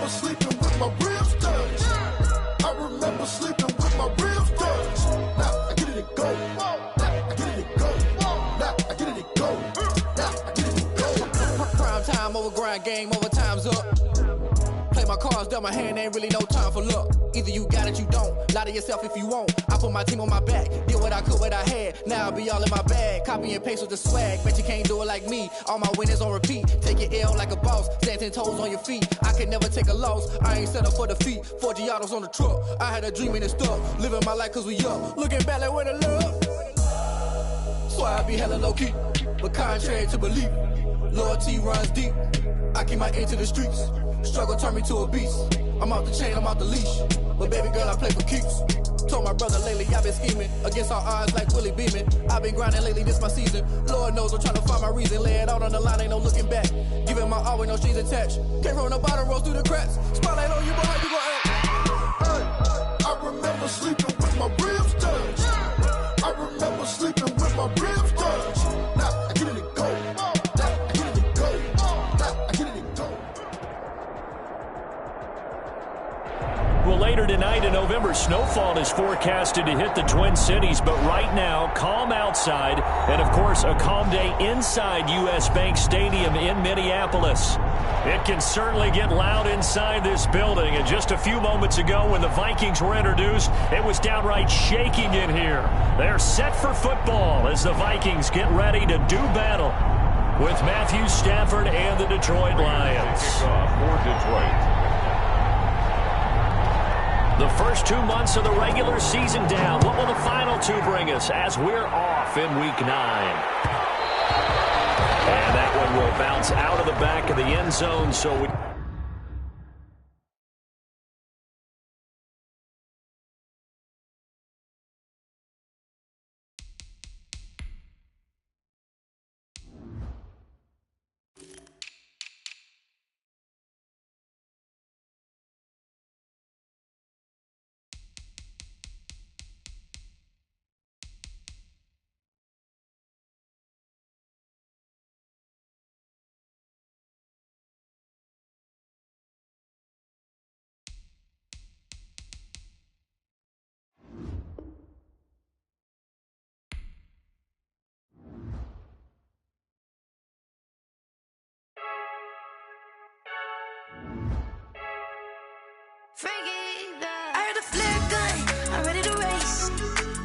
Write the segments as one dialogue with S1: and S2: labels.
S1: remember sleeping with my ribs touched. I remember sleeping with my ribs touched. Now I get it and go. Now I get it and go. Now I get it and go. Now I get it and go.
S2: Prime time over grind game, over time's up. Play my cards, dealt my hand, ain't really no time for luck. Either you got it, you don't. Lie to yourself if you won't. I put my team on my back, did what I could, what I had. Now I'll be all in my bag. Copy and paste with the swag. Bet you can't do it like me. All my winners on repeat. Take your L like a boss. Stand 10 toes on your feet. I can never take a loss. I ain't set up for defeat. 4 Giottos on the truck. I had a dream and it stuck. Living my life cause we up. Looking back like where the love. So I be hella low key. But contrary to belief, loyalty runs deep. I keep my ear to the streets. Struggle turned me to a beast. I'm out the chain, I'm out the leash. But baby girl, I play for keeps. Told my brother lately, I've been scheming against all odds like Willie Beeman. I've been grinding lately, this my season. Lord knows I'm trying to find my reason. Lay it out on the line, ain't no looking back. Giving my all with no strings attached. Came from the bottom, rose through the cracks. Spotlight on you, boy, how you gon' act?
S1: I remember sleeping with my ribs touched. I remember sleeping with my ribs touched. Now I get it and go. Now I get it and go. Now I get it and go.
S3: Well, later tonight in November, snowfall is forecasted to hit the Twin Cities, but right now, calm outside, and of course, a calm day inside U.S. Bank Stadium in Minneapolis. It can certainly get loud inside this building, and just a few moments ago when the Vikings were introduced, it was downright shaking in here. They're set for football as the Vikings get ready to do battle with Matthew Stafford and the Detroit Lions.
S4: Kickoff for Detroit.
S3: The first 2 months of the regular season down. What will the final 2 bring us as we're off in Week 9? And that one will bounce out of the back of the end zone, so we...
S5: I heard a flare gun, I'm ready to race.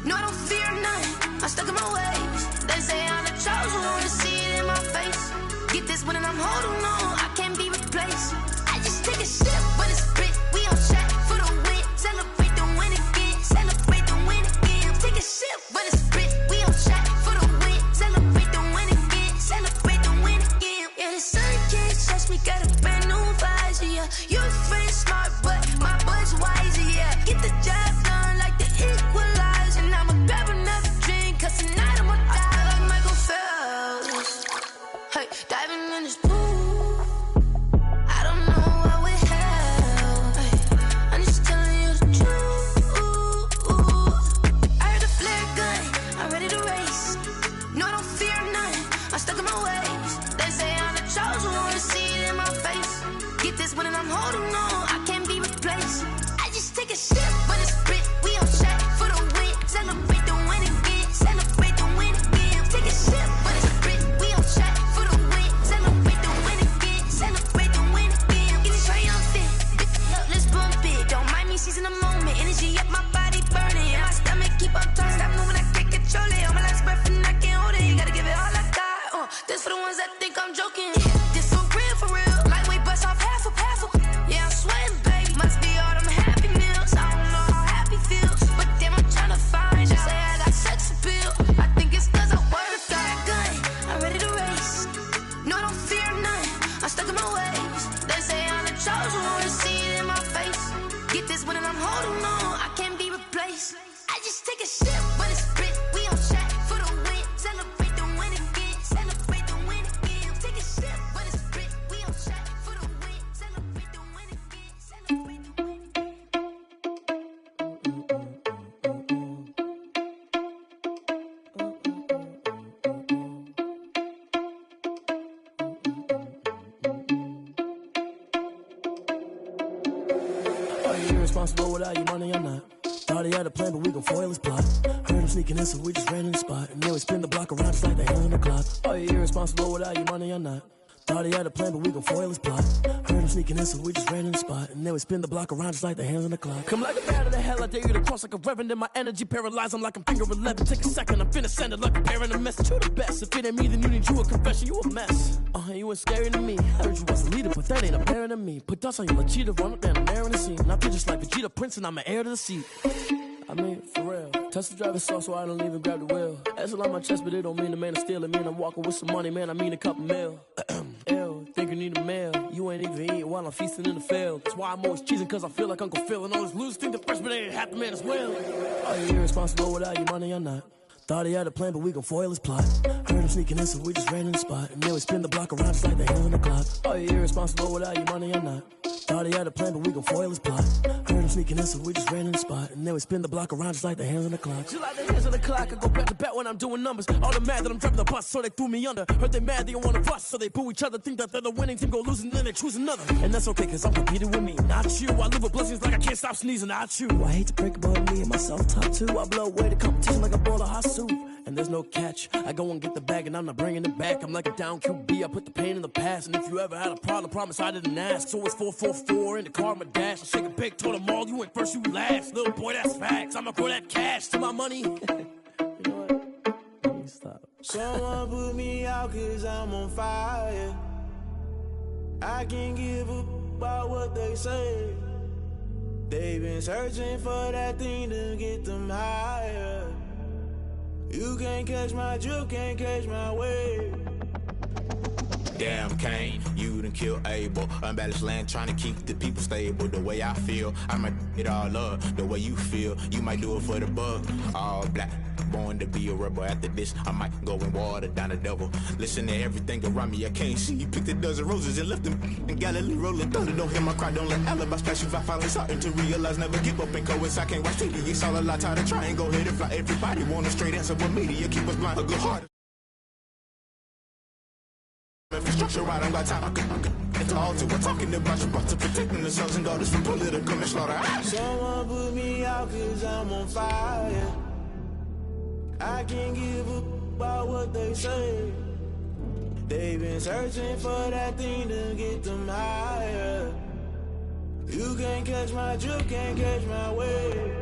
S5: No, I don't fear none, I'm stuck in my ways. They say I'm the chosen one, see it in my face. Get this one and I'm holding on, I can't be replaced. I just take a sip, but it's spit, we on track for the win. Celebrate the win again, celebrate the win again. Take a sip, but it's spit, we on track for the win. Celebrate the win again, celebrate the win again. Yeah, the sun can't touch me, got a brand new visor, yeah. You friend smart, but my bud's wiser, yeah. Get the job done like the equalizer. And I'ma grab another drink, cause tonight I'ma die like Michael Phelps. Hey, diving in this pool, I don't know what would help. Hey, I'm just telling you the truth. I heard a flare gun, I'm ready to race. No, I don't fear none, I'm stuck in my ways. They say I'm the chosen one, see it in my face. Get this one and I'm holding on, I can't be replaced. I just take a sip, but it's spit, we on track for the win. Celebrate the win again, celebrate the win again. Take a sip, but it's spit, we on track for the win. Celebrate the win again, celebrate the win again. Get it triumphant, let's bump it. Don't mind me seizing the moment, energy up my body burning. My stomach keep on turning, stop moving, I can't control it. On my last breath and I can't hold it, you gotta give it all I got. This for the ones that think I'm joking. This for real, lightweight bust off half a. Yeah, I'm sweating, baby. Must be all them happy meals. I don't know how happy feels, but damn, I'm tryna find you. Say I got sex appeal. I think it's cause I work. Got a gun, I'm ready to race. No, I don't fear none, I'm stuck in my ways. They say I'm the chosen one, see it in my face. Get this one and I'm holding on, I can't be replaced. I just take a sip, but it's spit, we on track for the win. Celebrate the win again, celebrate the win again. Take a sip.
S6: irresponsible without your money or not. Thought he had a plan, but we gon' foil his plot. Heard him sneaking in, so we just ran in the spot. And then we spin the block around just like the hands on the clock. Are you irresponsible without your money or not? Thought he had a plan, but we gon' foil his plot. Heard him sneaking in, so we just ran in the spot. And then we spin the block around just like the hands on the clock. Come like a bat of the hell, I dare you to cross like a reverend. In my energy paralyzed, I'm like I'm finger 11. Take a second, I'm finna send it like a parent a message. You the best, if it ain't me, then you need you a confession. You a mess, you ain't scary to me. Heard you was a leader, but that ain't apparent to me. Put dust on your cheetah, run up down the air in the scene. And I feel just like Vegeta Prince, and I'm an heir to the seat. I mean, for real. Touch the driver's sauce so I don't even grab the wheel. That's on my chest, but it don't mean the man is stealing. Man, I'm walking with some money, man, I mean a couple mil. Ew, think you need a meal. You ain't even eating while I'm feasting in the field. That's why I'm always cheesing, cause I feel like Uncle Phil. And all those losers think the freshman ain't half the man as well. Are you irresponsible without your money or not? Thought he had a plan, but we gon' foil his plot. Heard him sneaking in, so we just ran in the spot. And then we spin the block around just like the hands on the clock. Are you irresponsible without your money or not? Thought he had a plan, but we gon' foil his plot. Heard him sneaking in, so we just ran in the spot. And then we spin the block around just like the hands on the clock. Just like the hands on the clock, I go back to back when I'm doing numbers. All the mad that I'm driving the bus, so they threw me under. Heard they mad, they don't wanna bust, so they boo each other. Think that they're the winning team, go losing, then they choose another. And that's okay, cause I'm competing with me, not you. I live with blessings like I can't stop sneezing, not you. I hate to break about me and myself top two. I blow away the competition like a bowl of hot soup. And there's no catch. I go and get the bag and I'm not bringing it back. I'm like a down QB, I put the pain in the past. And if you ever had a problem, promise I didn't ask. So it's 444 in the car, my dash. I shake a big, told them all, you ain't first, you last. Little boy, that's facts. I'ma throw that cash to my money. You know what? Let me stop.
S7: Someone put me out cause I'm on fire. I can't give up about what they say. They've been searching for that thing to get them higher. You can't catch my drip, can't catch my wave.
S8: Damn, Kane, you done killed Abel. Unbalanced land, trying to keep the people stable. The way I feel, I might it all up. The way you feel, you might do it for the buck. All black, born to be a rebel. After this, I might go and water down the devil. Listen to everything around me, I can't see. Picked a dozen roses and left them in Galilee rolling thunder. Don't hear my cry, don't let alibis pass you. I finally starting to realize, never give up and coincide. Can't watch TV, it's all a lot. Tired of trying, go ahead and fly. Everybody want a straight answer, but media keep us blind. A good heart. Infrastructure right, I got time. It's all to we're talking about you, about to protecting the sons and daughters from political manslaughter.
S7: Someone put me out cause I'm on fire. I can't give up about what they say. They've been searching for that thing to get them higher. You can't catch my drip, can't catch my wave.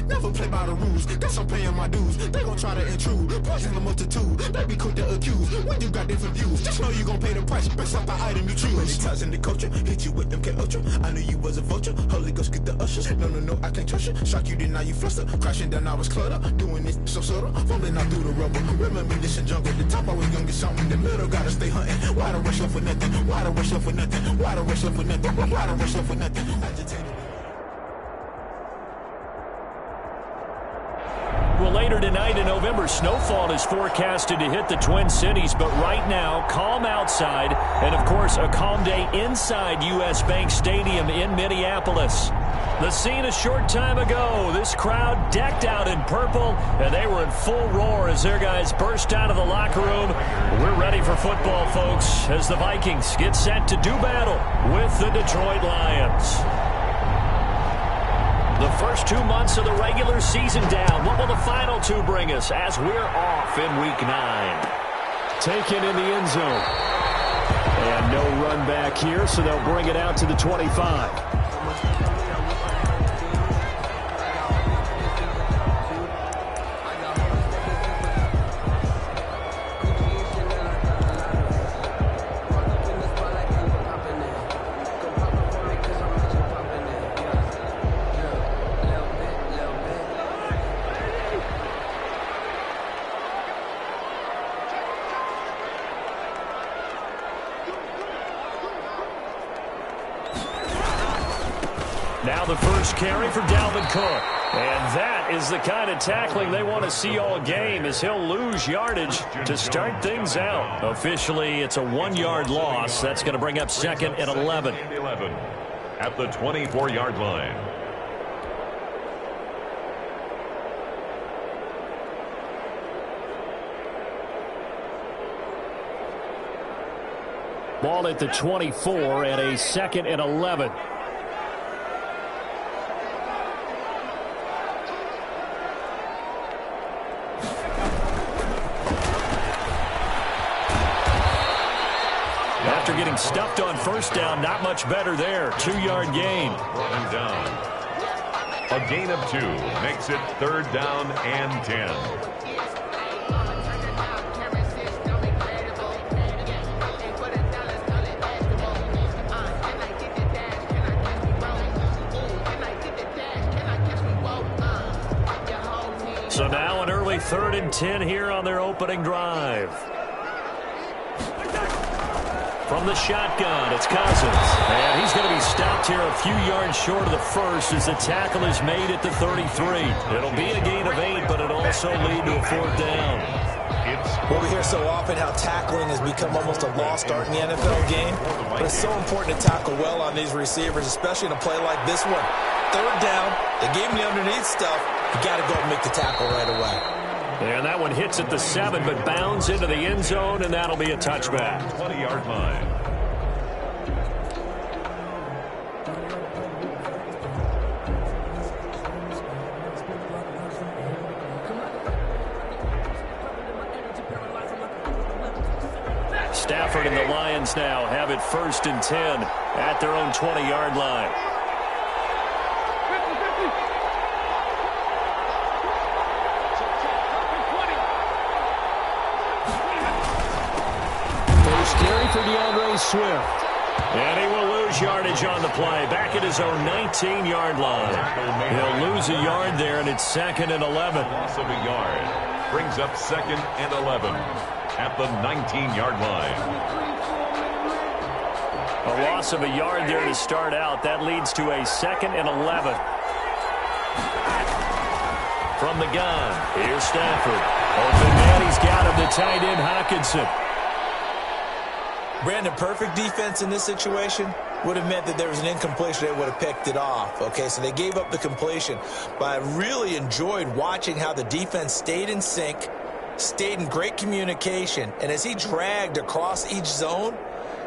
S8: Never play by the rules, that's I'm paying my dues. They gon' try to intrude, poison the multitude. They be quick to accuse, when you got different views. Just know you gon' pay the price, based off the item you choose. Many times in the culture, hit you with them K-Ultra. I knew you was a vulture, Holy Ghost get the ushers. No, I can't trust you. Shock you, then now you fluster. Crashing down, I was cluttered. Doing this so subtle, falling out through the rubble. Remember this in jungle, the top I was young and something. The middle gotta stay hunting. Why the rush left for nothing? Why the rush left for nothing? Why the rush left for nothing? Why the rush left for nothing? Agitated.
S3: Well, later tonight in November, snowfall is forecasted to hit the Twin Cities, but right now, calm outside, and of course, a calm day inside U.S. Bank Stadium in Minneapolis. The scene a short time ago, this crowd decked out in purple, and they were in full roar as their guys burst out of the locker room. We're ready for football, folks, as the Vikings get set to do battle with the Detroit Lions. The first 2 months of the regular season down. What will the final two bring us as we're off in Week 9? Taken in the end zone. And no run back here, so they'll bring it out to the 25. Now the first carry for Dalvin Cook. And that is the kind of tackling they want to see all game, as he'll lose yardage to start things out. Officially, it's a 1-yard loss. That's going to bring up second and 11.
S4: At the 24-yard line.
S3: Ball at the 24 and a 2nd and 11. After getting stuffed on first down, not much better there. 2-yard gain.
S4: Running down. A gain of 2 makes it 3rd down and 10.
S3: So now an early 3rd and 10 here on their opening drive. From the shotgun, it's Cousins. And he's going to be stopped here a few yards short of the first as the tackle is made at the 33. It'll be a gain of 8, but it'll also lead to a 4th down.
S9: Well, we hear so often how tackling has become almost a lost art in the NFL game. But it's so important to tackle well on these receivers, especially in a play like this one. 3rd down, they gave him the underneath stuff. You got to go and make the tackle right away.
S3: And that one hits at the 7, but bounds into the end zone, and that'll be a touchback.
S4: 20-yard line.
S3: Stafford and the Lions now have it 1st and 10 at their own 20-yard line. For DeAndre Swift. And he will lose yardage on the play. Back at his own 19-yard line. He'll lose a yard there, and it's 2nd and 11.
S4: Loss of a yard brings up 2nd and 11 at the 19-yard line.
S3: A loss of a yard there to start out. That leads to a 2nd and 11. From the gun, here's Stafford. Open man, he's got him, the tight end Hockenson.
S9: Brandon, perfect defense in this situation would have meant that there was an incompletion. They would have picked it off. Okay, so they gave up the completion. But I really enjoyed watching how the defense stayed in sync, stayed in great communication. And as he dragged across each zone,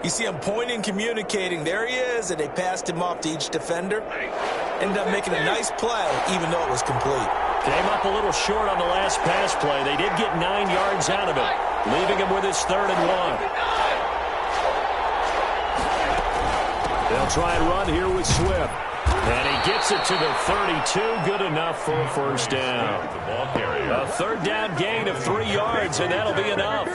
S9: you see him pointing, communicating. There he is, and they passed him off to each defender. Ended up making a nice play, even though it was complete.
S3: Came up a little short on the last pass play. They did get 9 yards out of it, leaving him with his 3rd and 1. They'll try and run here with Swift. And he gets it to the 32. Good enough for a 1st down. A 3rd down gain of 3 yards, and that'll be enough.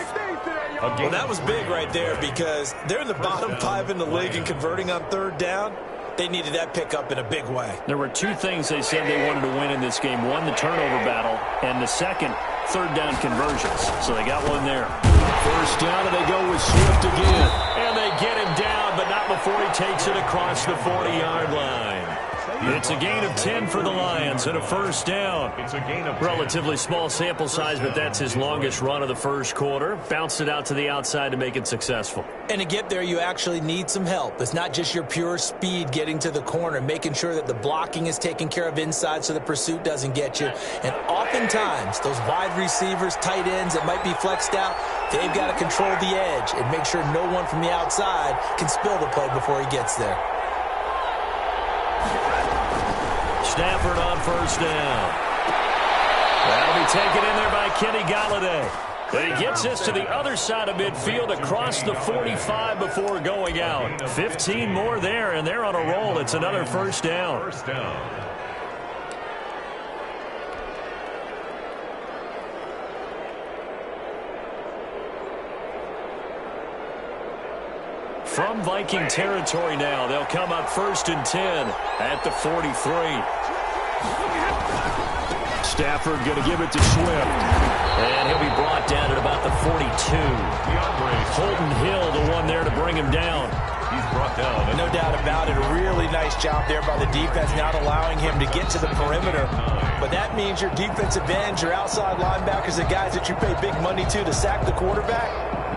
S9: Well, that was big right there because they're in the bottom 5 in the league and converting on 3rd down. They needed that pickup in a big way.
S3: There were 2 things they said they wanted to win in this game. One, the turnover battle, and the second, 3rd down conversions. So they got one there. 1st down, and they go with Swift again. And they get him down, but not before he takes it across the 40-yard line. It's a gain of 10 for the Lions and a 1st down.
S4: It's a gain of
S3: relatively small sample size, but that's his longest run of the 1st quarter. Bounced it out to the outside to make it successful.
S9: And to get there, you actually need some help. It's not just your pure speed getting to the corner, making sure that the blocking is taken care of inside so the pursuit doesn't get you. And oftentimes, those wide receivers, tight ends that might be flexed out, they've got to control the edge and make sure no one from the outside can spill the play before he gets there.
S3: Stafford on 1st down. That'll be taken in there by Kenny Golladay. But he gets this to the other side of midfield across the 45 before going out. 15 more there, and they're on a roll. It's another 1st down.
S4: 1st down.
S3: From Viking territory now, they'll come up 1st and 10 at the 43. Stafford going to give it to Swift. And he'll be brought down at about the 42. Holton Hill, the one there to bring him down.
S4: He's brought down.
S9: No doubt about it. A really nice job there by the defense, not allowing him to get to the perimeter. But that means your defensive ends, your outside linebackers, the guys that you pay big money to sack the quarterback,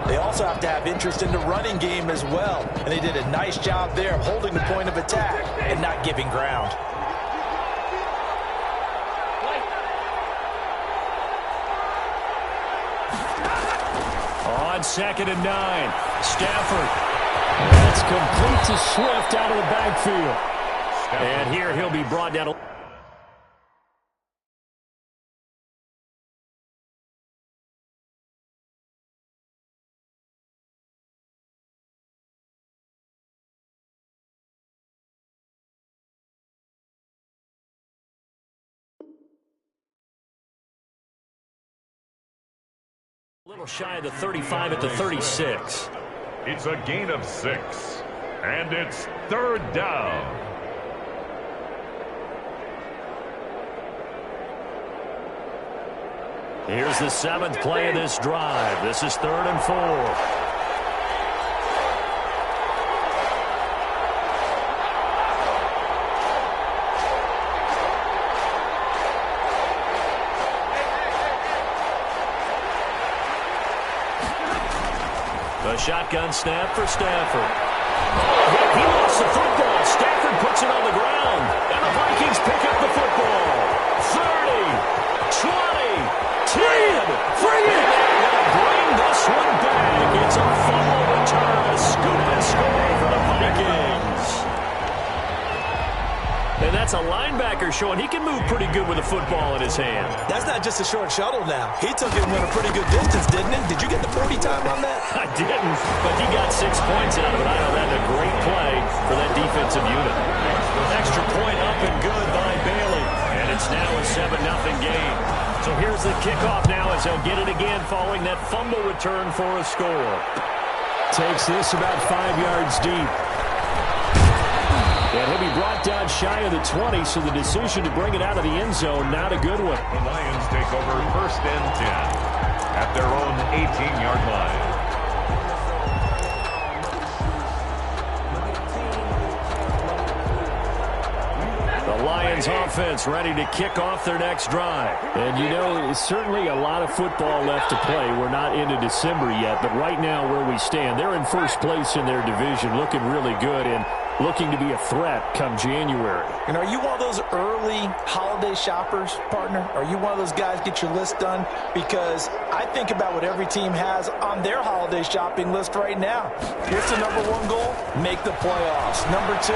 S9: they also have to have interest in the running game as well. And they did a nice job there of holding the point of attack and not giving ground.
S3: On 2nd and 9, Stafford That's complete to Swift out of the backfield. And here he'll be brought down. A little shy of the 35 at the 36.
S4: It's a gain of 6, and it's third down.
S3: Here's the 7th play of this drive. This is 3rd and 4. A shotgun snap for Stafford. Oh, he lost the football. Stafford puts it on the ground. And the Vikings pick up the football. 30, 20, 10. Bring it! They're going to bring this one back. It's a fumble return. A scoop and score for the Vikings. And that's a linebacker showing he can move pretty good with a football in his hand.
S9: That's not just a short shuttle now. He took it and went a pretty good distance, didn't he? Did you get the 40 time on that?
S3: I didn't, but he got 6 points out of it. I know that's a great play for that defensive unit. Extra point up and good by Bailey. And it's now a 7-0 game. So here's the kickoff now as he'll get it again following that fumble return for a score. Takes this about 5 yards deep. And he'll be brought down shy of the 20, so the decision to bring it out of the end zone, not a good one.
S4: The Lions take over 1st and 10 at their own 18-yard line.
S3: The Lions offense ready to kick off their next drive. And you know, there's certainly a lot of football left to play. We're not into December yet, but right now where we stand, they're in first place in their division, looking really good and looking to be a threat come January.
S9: And are you one of those early holiday shoppers, partner? Are you one of those guys get your list done? Because I think about what every team has on their holiday shopping list right now. What's the number 1 goal? Make the playoffs. Number 2,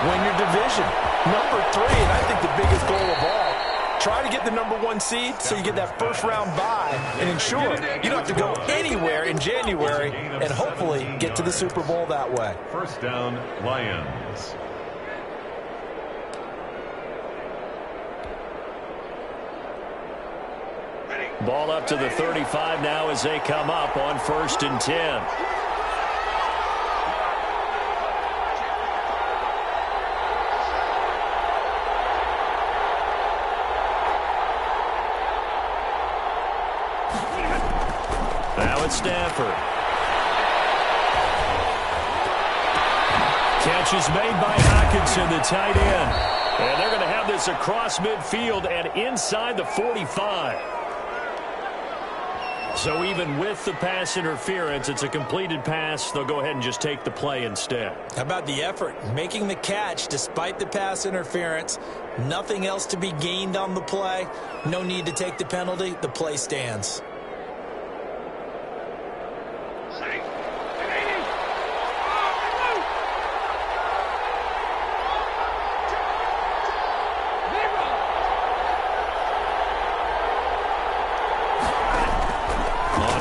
S9: win your division. Number 3, and I think the biggest goal of all, try to get the number 1 seed so you get that first-round bye and ensure you don't have to go anywhere in January and hopefully get to the Super Bowl that way.
S4: 1st down, Lions.
S3: Ball up to the 35 now as they come up on 1st and 10. Stafford. Catch is made by Hockenson, the tight end. And they're going to have this across midfield and inside the 45. So even with the pass interference, it's a completed pass. They'll go ahead and just take the play instead.
S9: How about the effort? Making the catch despite the pass interference. Nothing else to be gained on the play. No need to take the penalty. The play stands.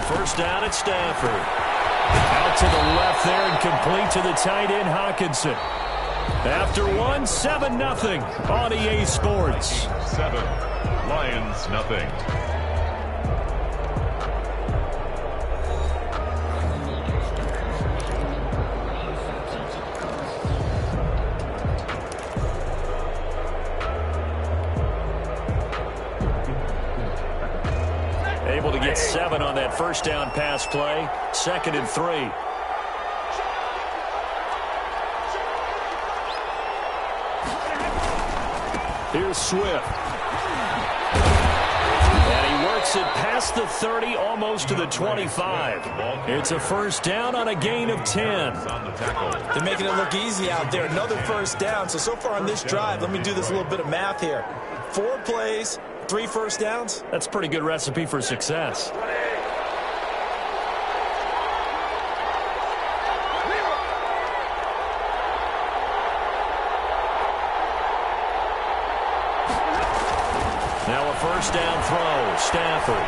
S3: First down at Stafford. Out to the left there and complete to the tight end, Hockenson. After 7-0 on EA Sports.
S4: 7, Lions nothing.
S3: Able to get 7 on that first down pass play. 2nd and 3. Here's Swift. And he works it past the 30, almost to the 25. It's a first down on a gain of 10.
S9: They're making it look easy out there. Another first down. So far on this drive, let me do this little bit of math here. 4 plays, 3 first downs.
S3: That's a pretty good recipe for success. Now a first down throw. Stafford.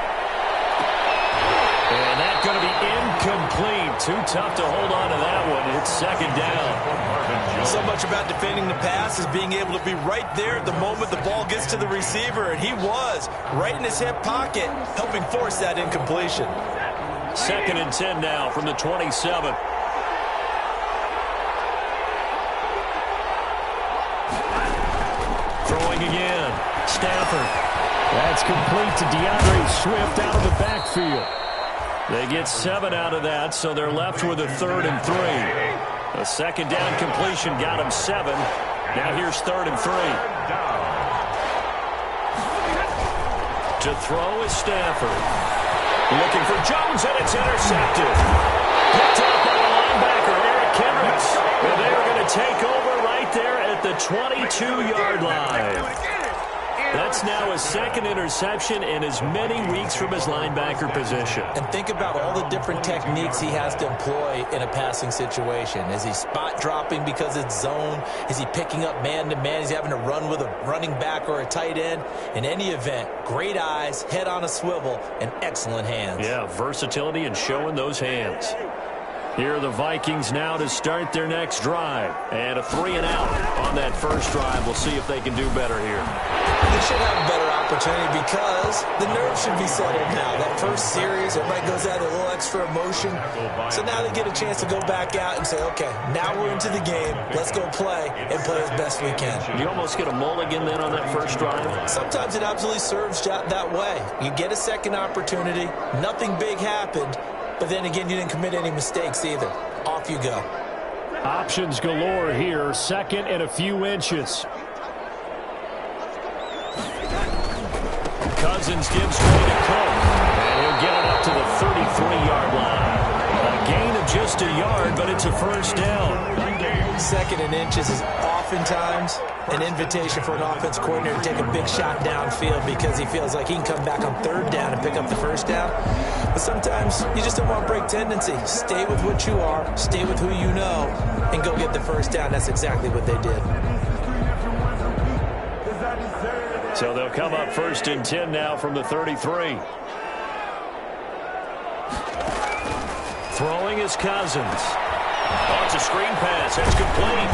S3: And that's going to be incomplete. Too tough to hold on to that one. It's second down.
S9: So much about defending the pass is being able to be right there at the moment the ball gets to the receiver. And he was right in his hip pocket, helping force that incompletion.
S3: Second and 10 now from the 27. Throwing again. Stafford.
S10: That's complete to DeAndre Swift out of the backfield.
S3: They get 7 out of that, so they're left with a 3rd and 3. A second down completion got him 7. Now here's 3rd and 3. To throw is Stafford. Looking for Jones, and it's intercepted. Picked up by the linebacker, Eric Kendricks. Well, they're going to take over right there at the 22-yard line. That's now his second interception in as many weeks from his linebacker position.
S9: And think about all the different techniques he has to employ in a passing situation. Is he spot dropping because it's zone? Is he picking up man-to-man? Is he having to run with a running back or a tight end? In any event, great eyes, head on a swivel, and excellent hands.
S3: Yeah, versatility and showing those hands. Here are the Vikings now to start their next drive. And a 3-and-out on that first drive. We'll see if they can do better here.
S9: They should have a better opportunity because the nerves should be settled now. That first series, everybody goes out with a little extra emotion. So now they get a chance to go back out and say, okay, now we're into the game. Let's go play and play as best we can.
S3: You almost get a mulligan then on that first drive?
S9: Sometimes it absolutely serves that way. You get a second opportunity. Nothing big happened. But then again, you didn't commit any mistakes either. Off you go.
S10: Options galore here. Second and a few inches.
S3: Cousins gives way to Cook. And he'll get it up to the 33-yard line. A gain of just a yard, but it's a first down.
S9: Second and inches is oftentimes an invitation for an offense coordinator to take a big shot downfield because he feels like he can come back on 3rd down and pick up the first down. But sometimes you just don't want break tendency. Stay with what you are, stay with who you know, and go get the first down. That's exactly what they did.
S3: So they'll come up 1st and 10 now from the 33. Throwing is Cousins. Oh, it's a screen pass. That's complete.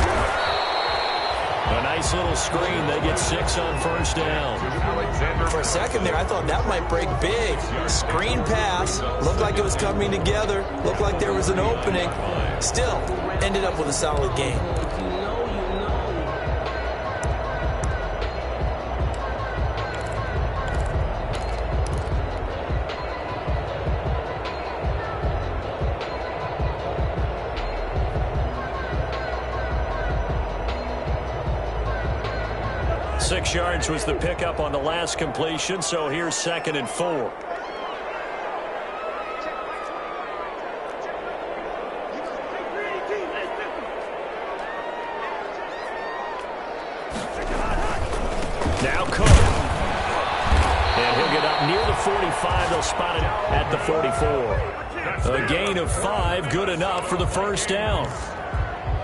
S3: A nice little screen. They get 6 on first down.
S9: For a second there, I thought that might break big. Screen pass. Looked like it was coming together. Looked like there was an opening. Still, ended up with a solid game.
S3: Yards was the pickup on the last completion, so here's 2nd and 4. Now Cook. And he'll get up near the 45. They'll spot it at the 44. A gain of 5, good enough for the first down.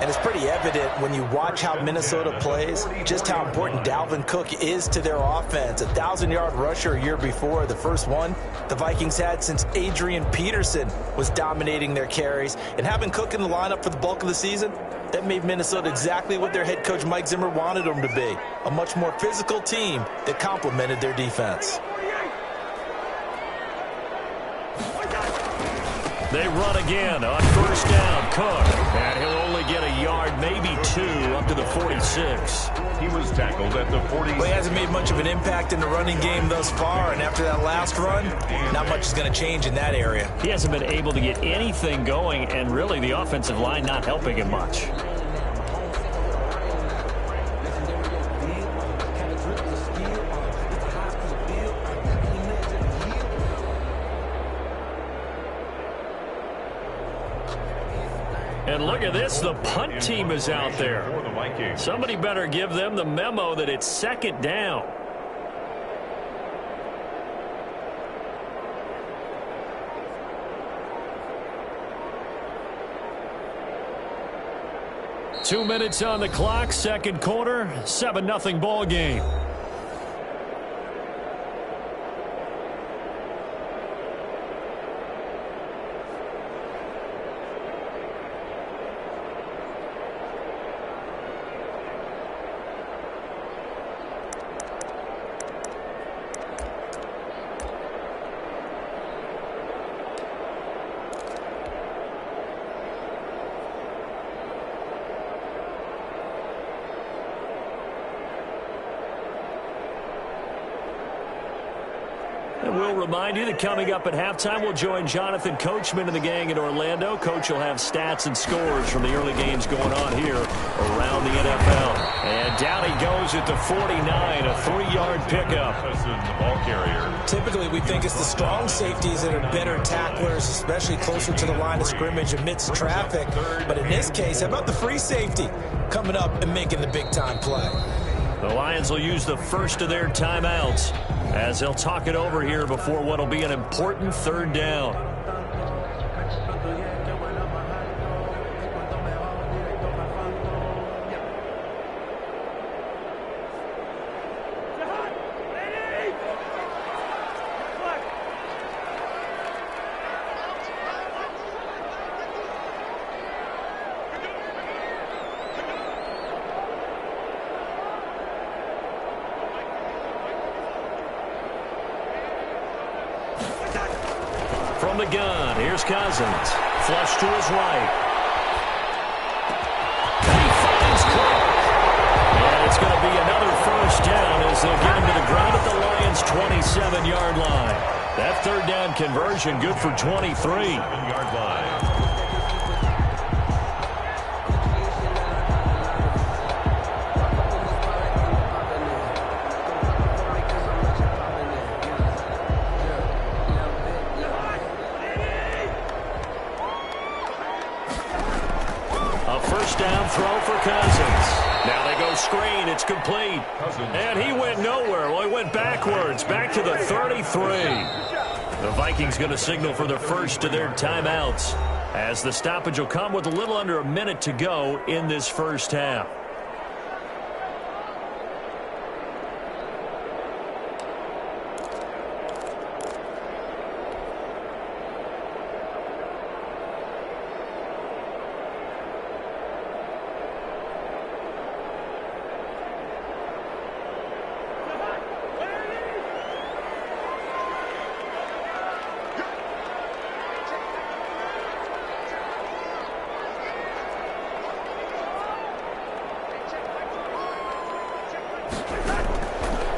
S9: And it's pretty evident when you watch how Minnesota plays, just how important Dalvin Cook is to their offense. 1,000-yard rusher a year before, the first one the Vikings had since Adrian Peterson was dominating their carries. And having Cook in the lineup for the bulk of the season, that made Minnesota exactly what their head coach Mike Zimmer wanted them to be. A much more physical team that complemented their defense.
S3: They run again on first down. Cook. And he'll only get a yard, maybe 2, up to the 46.
S4: He was tackled at the 40.
S9: Well, he hasn't made much of an impact in the running game thus far, and after that last run, not much is going to change in that area.
S3: He hasn't been able to get anything going, and really the offensive line not helping him much. And look at this, the punt team is out there. Somebody better give them the memo that it's 2nd down. Two minutes on the clock, second quarter, 7-0 ball game. And we'll remind you that coming up at halftime, we'll join Jonathan Coachman and the gang in Orlando. Coach will have stats and scores from the early games going on here around the NFL. And down he goes at the 49, a 3-yard pickup.
S4: The ball carrier.
S9: Typically, we think it's the strong safeties that are better tacklers, especially closer to the line of scrimmage amidst traffic. But in this case, how about the free safety coming up and making the big-time play?
S3: The Lions will use the first of their timeouts as they'll talk it over here before what will be an important 3rd down. From the gun, here's Cousins. Flush to his right. And he finds Cook. And it's going to be another 1st down as they'll get him to the ground at the Lions' 27-yard line. That 3rd down conversion good for 23.
S4: 7-yard line.
S3: Down throw for Cousins. Now they go screen. It's complete. And he went nowhere. Well, he went backwards. Back to the 33. The Vikings going to signal for the first of their timeouts as the stoppage will come with a little under a minute to go in this 1st half.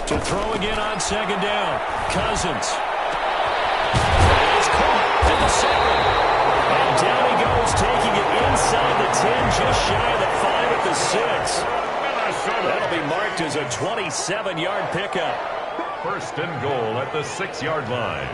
S3: To throw again on 2nd down. Cousins. It's caught at the 7. And down he goes, taking it inside the 10, just shy of the 5 at the 6. That'll be marked as a 27-yard pickup.
S4: 1st and goal at the 6-yard line.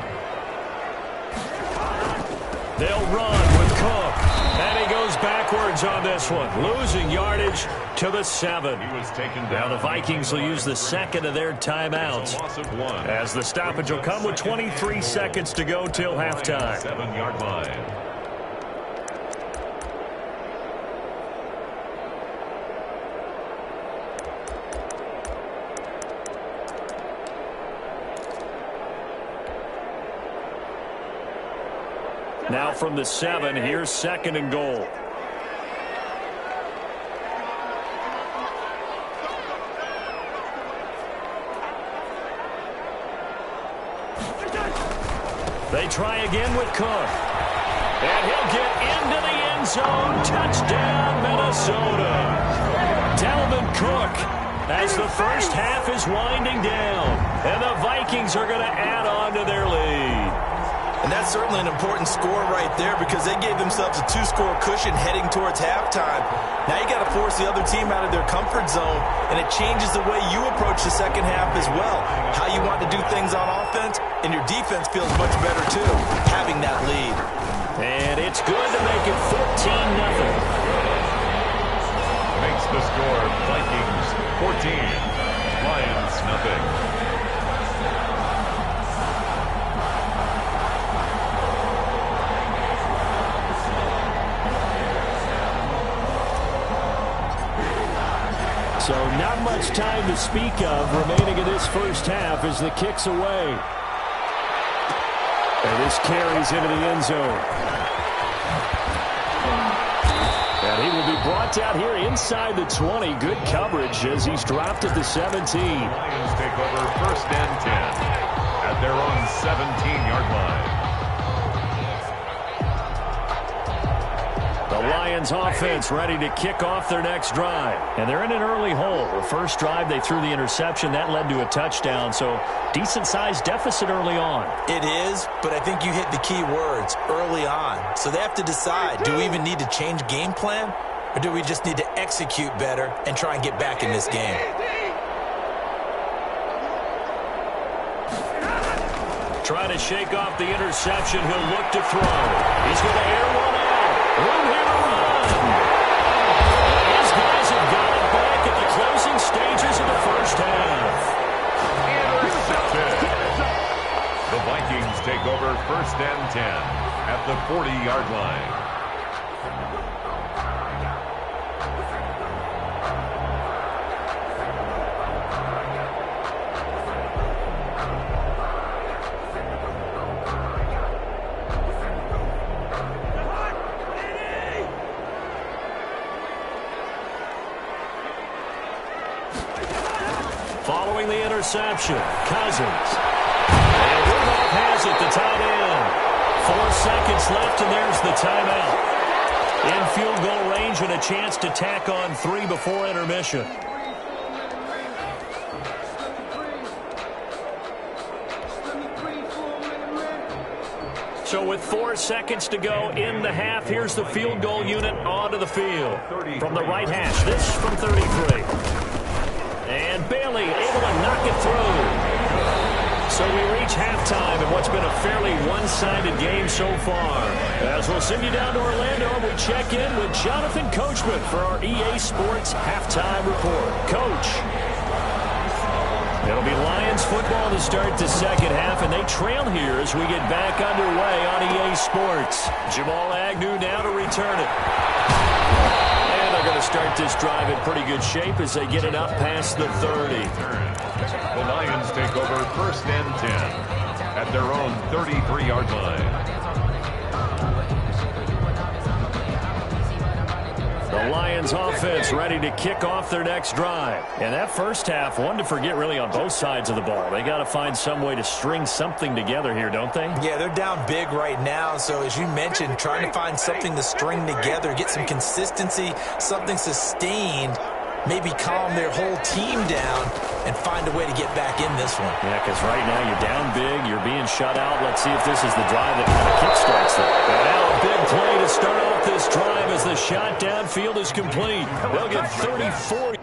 S3: They'll run with Cook. And he goes backwards on this one, losing yardage to the 7.
S4: He was taken down.
S3: Now the Vikings will use the 2nd of their timeouts
S4: Loss of 1.
S3: as the stoppage will come with 23 seconds to go till halftime.
S4: 7-yard line.
S3: Now from the 7, here's 2nd and goal. They try again with Cook. And he'll get into the end zone. Touchdown, Minnesota. Dalvin Cook as the 1st half is winding down. And the Vikings are going to add on to their lead.
S9: And that's certainly an important score right there because they gave themselves a 2-score cushion heading towards halftime. Now you got to force the other team out of their comfort zone, and it changes the way you approach the 2nd half as well. How you want to do things on offense, and your defense feels much better too, having that lead.
S3: And it's good to make it 14-0.
S4: Makes the score Vikings 14, Lions nothing.
S10: So not much time to speak of remaining in this 1st half as the kick's away. And this carries into the end zone. And he will be brought down here inside the 20. Good coverage as he's dropped at the 17.
S4: Lions take over 1st and 10 at their own 17-yard line.
S3: The Lions Lions offense ready to kick off their next drive. And they're in an early hole. The first drive, they threw the interception. That led to a touchdown, so decent-sized deficit early on.
S9: It is, but I think you hit the key words, early on. So they have to decide, do we even need to change game plan, or do we just need to execute better and try and get back in this game?
S3: Trying to shake off the interception. He'll look to throw. He's going to air one out. Room here to run. His guys have got it back at the closing stages of the first half.
S4: Intercepted. The Vikings take over 1st and 10 at the 40-yard line.
S3: Following the interception, Cousins. And Rudolph has it, the tight end. 4 seconds left, and there's the timeout. In field goal range and a chance to tack on 3 before intermission. So with 4 seconds to go in the half, here's the field goal unit onto the field. From the right hash, this from 33. And Bailey able to knock it through. So we reach halftime in what's been a fairly one-sided game so far. As we'll send you down to Orlando, we check in with Jonathan Coachman for our EA Sports Halftime Report. Coach. It'll be Lions football to start the second half, and they trail here as we get back underway on EA Sports. Jamal Agnew now to return it. And they're going to start this drive in pretty good shape as they get it up past the 30.
S4: The Lions take over 1st and 10 at their own 33-yard line.
S3: The Lions offense ready to kick off their next drive. And that first half, one to forget really on both sides of the ball. They got to find some way to string something together here, don't they?
S9: Yeah, they're down big right now. So as you mentioned, trying to find something to string together, get some consistency, something sustained, maybe calm their whole team down and find a way to get back in this one.
S3: Yeah, because right now you're down big, you're being shut out. Let's see if this is the drive that kind of kickstarts them. And now a big play to start off this drive as the shot downfield is complete. They'll get 34.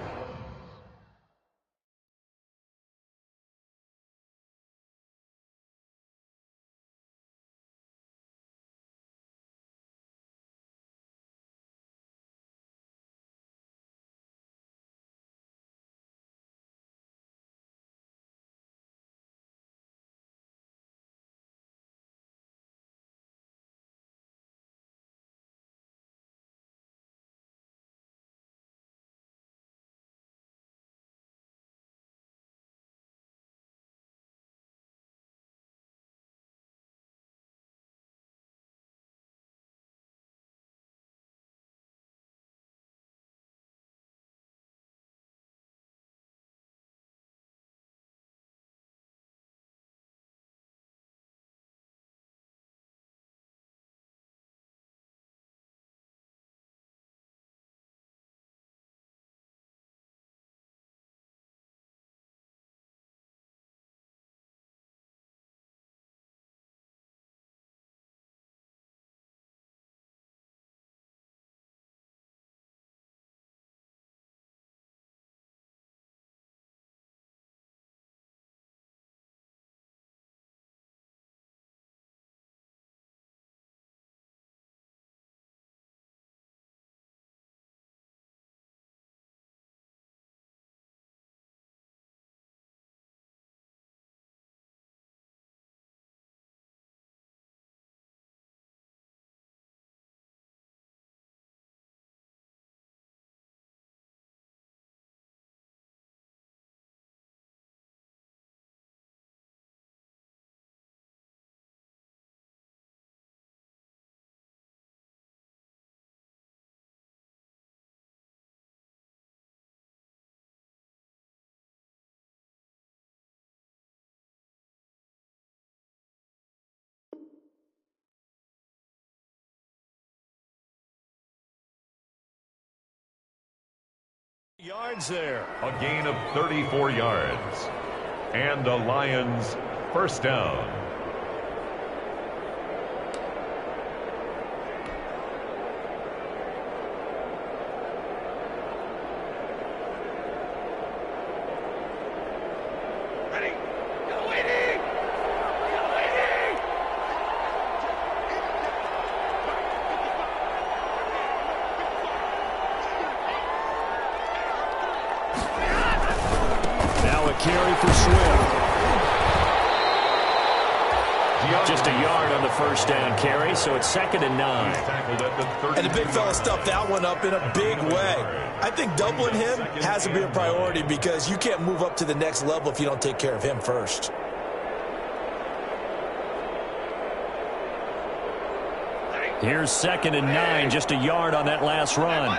S3: Yards there.
S4: A gain of 34 yards. And the Lions first down.
S3: Carry for Swift. Just a yard on the first down carry, so it's 2nd and 9.
S9: And the big fella stuffed that one up in a big way. I think doubling him has to be a priority because you can't move up to the next level if you don't take care of him first.
S3: Here's 2nd and 9, just a yard on that last run.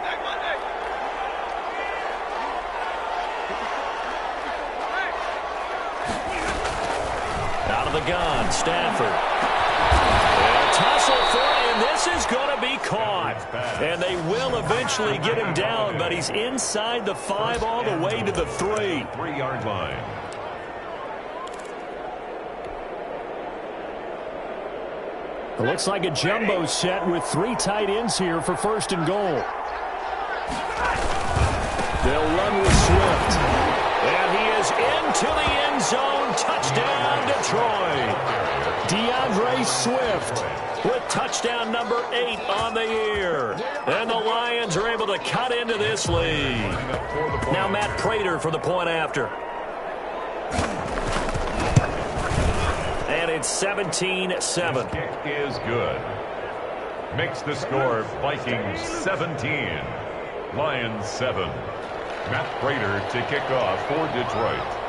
S3: The gun, Stafford. A tussle for it, and this is going to be caught. And they will eventually get him down, but he's inside the 5 all the way to the 3.
S4: 3-yard line.
S3: It looks like a jumbo set with 3 tight ends here for 1st and goal. They'll run with Swift. And he is into the end zone. Touchdown, Detroit. DeAndre Swift with touchdown number 8 on the year. And the Lions are able to cut into this lead. Now Matt Prater for the point after. And it's 17-7.
S4: Kick is good. Makes the score Vikings 17. Lions 7. Matt Prater to kick off for Detroit.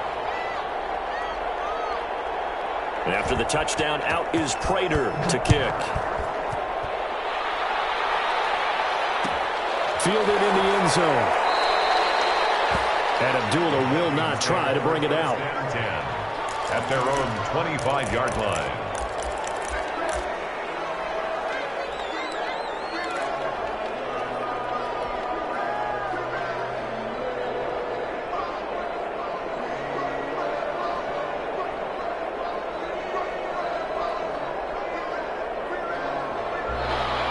S3: After the touchdown, out is Prater to kick. Fielded in the end zone. And Abdullah will not try to bring it out.
S4: 10 at their own 25-yard line.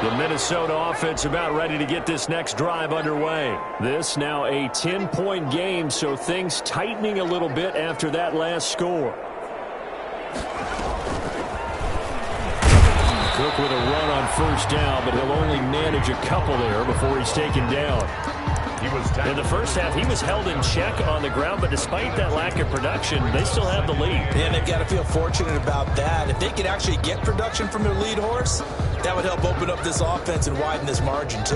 S3: The Minnesota offense about ready to get this next drive underway. This now a 10-point game, so things tightening a little bit after that last score. Cook with a run on 1st down, but he'll only manage a couple there before he's taken down. In the first half, he was held in check on the ground, but despite that lack of production, they still have the lead.
S9: And they've got to feel fortunate about that. If they could actually get production from their lead horse, that would help open up this offense and widen this margin, too.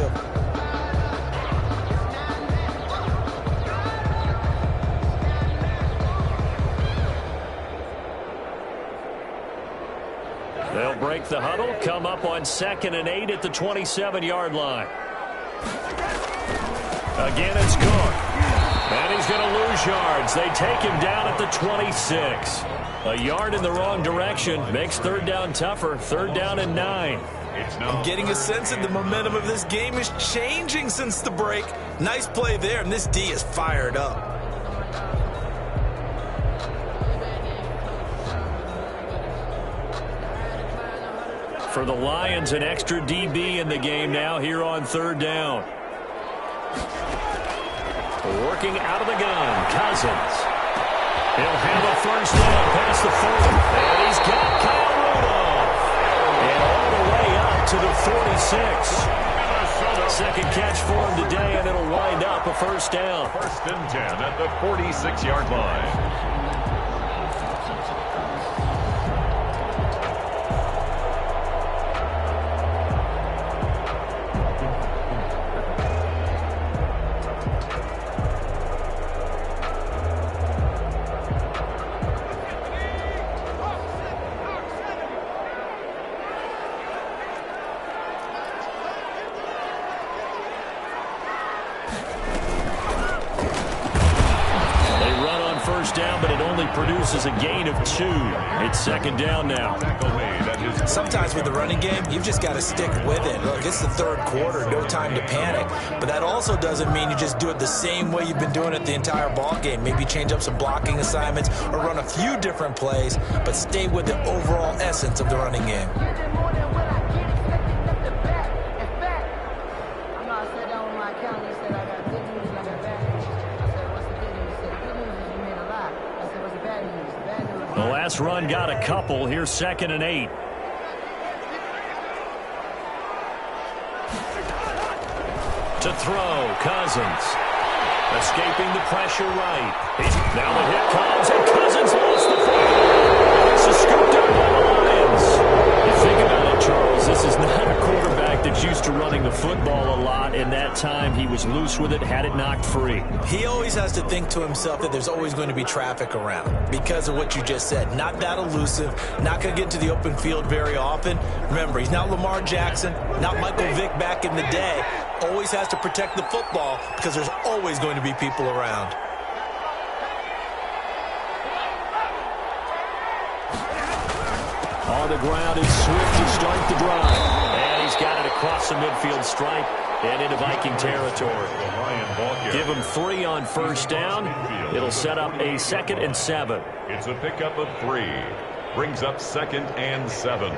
S3: They'll break the huddle, come up on 2nd and 8 at the 27-yard line. Again, it's Cook. And he's going to lose yards. They take him down at the 26. A yard in the wrong direction makes 3rd down tougher. 3rd down and 9.
S9: I'm getting a sense that the momentum of this game is changing since the break. Nice play there, and this D is fired up.
S3: For the Lions, an extra DB in the game now here on 3rd down. Working out of the gun, Cousins. He'll have a 1st down past the 40. And he's got Kyle Rudolph. And all the way up to the 46. 2nd catch for him today, and it'll wind up a 1st down.
S4: 1st and 10 at the 46-yard line.
S3: Down, but is a gain of 2. It's second down now.
S9: Sometimes with the running game, you've just got to stick with it. Look, it's the third quarter, no time to panic. But that also doesn't mean you just do it the same way you've been doing it the entire ball game. Maybe change up some blocking assignments or run a few different plays, but stay with the overall essence of the running game.
S3: The last run got a couple. Here's 2nd and 8. To throw, Cousins. Escaping the pressure right. Now the hit comes, and Cousins lost the football. This is scooped up by the Lions. You think about it, Charles, this is not a quarterback that's used to running the football a lot. In that time, he was loose with it, had it knocked free.
S9: He always has to think to himself that there's always going to be traffic around because of what you just said. Not that elusive, not going to get into the open field very often. Remember, he's not Lamar Jackson, not Michael Vick back in the day. Always has to protect the football because there's always going to be people around.
S3: On the ground is Swift to start the drive. And he's got it across the midfield stripe and into Viking territory. Give him 3 on first down. It'll set up a 2nd and 7.
S4: It's a pickup of 3. Brings up 2nd and 7.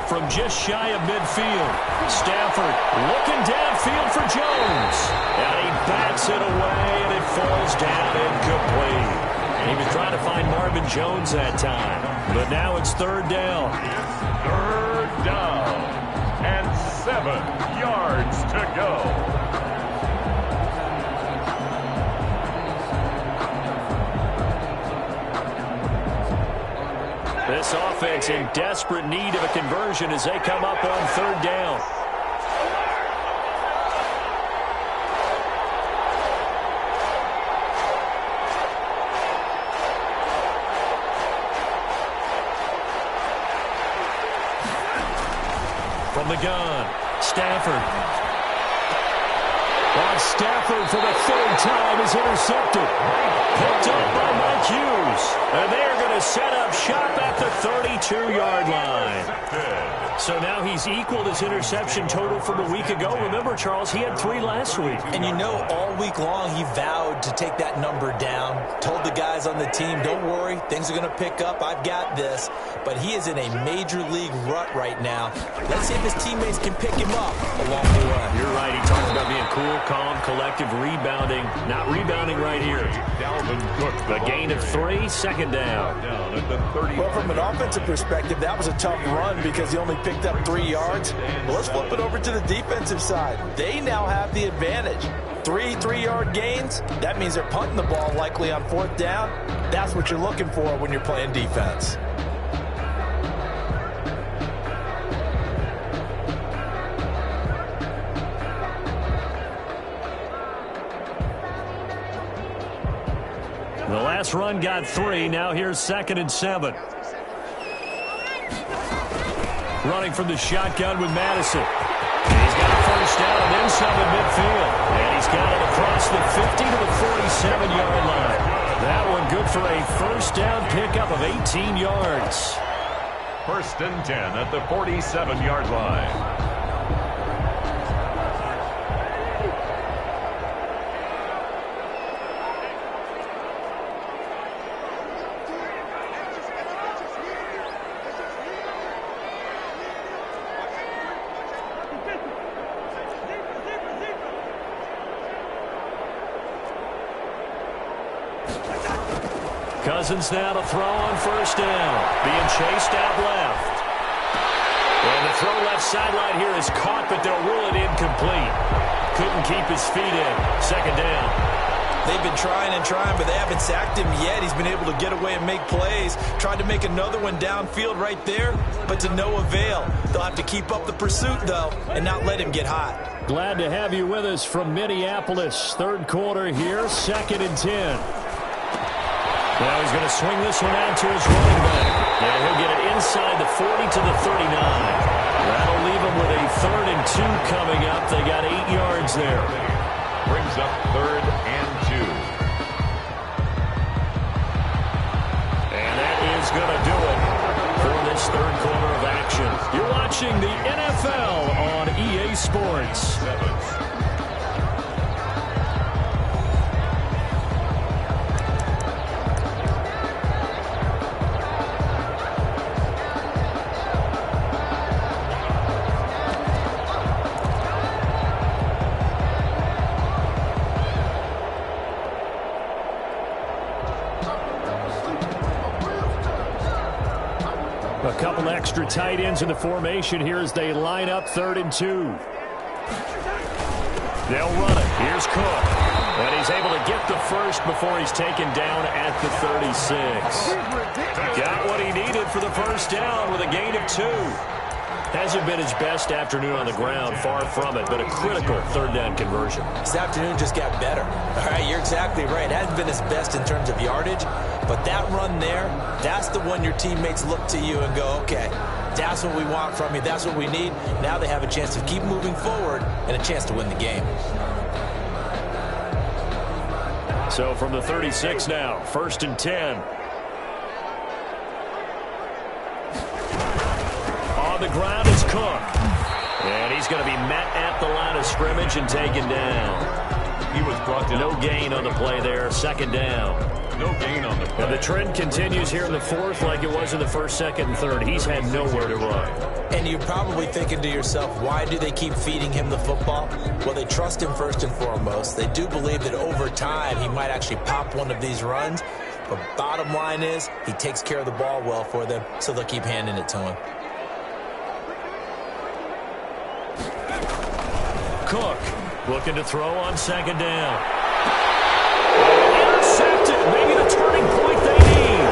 S3: From just shy of midfield, Stafford looking downfield for Jones. And he bats it away, and it falls down incomplete. He was trying to find Marvin Jones that time. But now it's 3rd down.
S4: 3rd down. And 7 yards to go.
S3: This offense in desperate need of a conversion as they come up on 3rd down. From the gun, Stafford. Stafford for the 3rd time is intercepted. Picked up by Mike Hughes. And they're going to set up shop at the 32-yard line. So now he's equaled his interception total from a week ago. Remember, Charles, he had 3 last week.
S9: And you know, all week long he vowed to take that number down. Told the guys on the team, don't worry, things are going to pick up. I've got this. But he is in a major league rut right now. Let's see if his teammates can pick him up along the way.
S3: You're right. He talks about being cool, calm, collective, rebounding. Not rebounding right here. A gain of 3, 2nd down.
S9: Well, from an offensive perspective, that was a tough run because he only picked up 3 yards. Well, let's flip it over to the defensive side. They now have the advantage. 3 3-yard gains. That means they're punting the ball likely on 4th down. That's what you're looking for when you're playing defense.
S3: The last run got 3. Now here's 2nd and 7. Running from the shotgun with Madison. And he's got a 1st down and then some at midfield. And he's got it across the 50 to the 47-yard line. That one good for a 1st down pickup of 18 yards.
S4: 1st and 10 at the 47-yard line.
S3: Cousins now to throw on 1st down. Being chased out left. And the throw left sideline here is caught, but they'll rule it incomplete. Couldn't keep his feet in. 2nd down.
S9: They've been trying and trying, but they haven't sacked him yet. He's been able to get away and make plays. Tried to make another one downfield right there, but to no avail. They'll have to keep up the pursuit, though, and not let him get hot.
S3: Glad to have you with us from Minneapolis. Third quarter here, 2nd and 10. Now he's going to swing this one out to his running back. And he'll get it inside the 40 to the 39. That'll leave him with a 3rd and 2 coming up. They got 8 yards there.
S4: Brings up 3rd and 2.
S3: And that is going to do it for this third quarter of action. You're watching the NFL on EA Sports. A couple extra tight ends in the formation here as they line up 3rd and 2. They'll run it. Here's Cook. And he's able to get the first before he's taken down at the 36. Got what he needed for the first down with a gain of 2. Hasn't been his best afternoon on the ground, far from it, but a critical 3rd down conversion.
S9: This afternoon just got better. All right, you're exactly right. It hasn't been his best in terms of yardage, but that run there, that's the one your teammates look to you and go, okay, that's what we want from you. That's what we need. Now they have a chance to keep moving forward and a chance to win the game.
S3: So from the 36 now, 1st and 10. On the ground is Cook. And he's going to be met at the line of scrimmage and taken down.
S4: He was brought down.
S3: No gain on the play there. 2nd down.
S4: No gain on the play.
S3: And the trend continues here in the 4th like it was in the 1st, 2nd, and 3rd. He's had nowhere to run.
S9: And you're probably thinking to yourself, why do they keep feeding him the football? Well, they trust him first and foremost. They do believe that over time he might actually pop one of these runs. But bottom line is he takes care of the ball well for them, so they'll keep handing it to him.
S3: Cook looking to throw on 2nd down. Intercepted. Maybe the turning point they need.